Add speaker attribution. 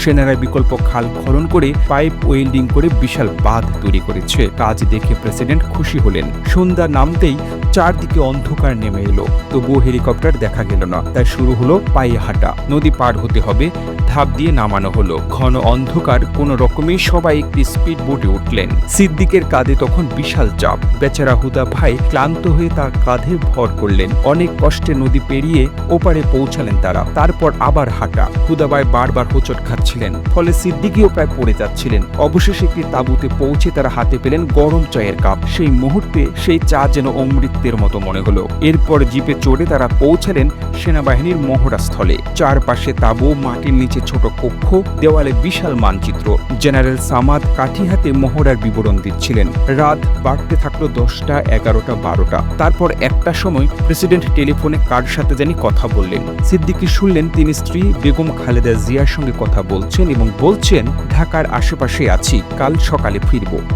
Speaker 1: সেনারা বিকল্প খাল খনন করে পাইপ ওয়েল্ডিং করে বিশাল বাঁধ তৈরি করেছে। কাজ দেখে প্রেসিডেন্ট খুশি হলেন। সন্ধ্যা নামতেই চারদিকে অন্ধকার নেমে এলো, তবুও হেলিকপ্টার দেখা গেল না। তাই শুরু হলো পায়ে হাঁটা। নদী পার হতে হবে, ধাপ দিয়ে নামানো হলো। ঘন অন্ধকার, কোনো রকমে সবাই একটি স্পিড বোটে উঠলেন। সিদ্দিকের কাঁধে তখন বিশাল চাপ। বেচারা হুদা ভাই ক্লান্ত হয়ে তার কাঁধে ভর করলেন। অনেক কষ্টে নদী পেরিয়ে ওপারে পৌঁছালেন তারা। তারপর আবার হাঁটা। হুদা ভাই বারবার হোঁচট খাচ্ছিলেন, ফলে সিদ্দিকিও প্রায় পড়ে যাচ্ছিলেন। অবশেষে একটি তাঁবুতে পৌঁছে তারা হাতে পেলেন গরম চায়ের কাপ। সেই মুহূর্তে সেই চা যেন অমৃতের মতো মনে হলো। এরপর জিপে চড়ে তারা পৌঁছালেন সেনাবাহিনীর মহড়াস্থলে। চারপাশে তাঁবু, মাটির নিচে ছোট কক্ষ, দেওয়ালে বিশাল মানচিত্র। জেনারেল সামাদ কাঠি হাতে মহড়ার বিবরণ দিচ্ছিলেন। রাত বাড়তে থাকলো 10টা, 11টা, 12টা। তারপর একটা সময় প্রেসিডেন্ট টেলিফোনে কার সাথে জানি কথা বললেন। সিদ্দিকী শুনলেন তিনি স্ত্রী বেগম খালেদা জিয়ার সঙ্গে কথা বলছেন এবং বলছেন, ঢাকার আশেপাশে আছি, কাল সকালে ফিরব।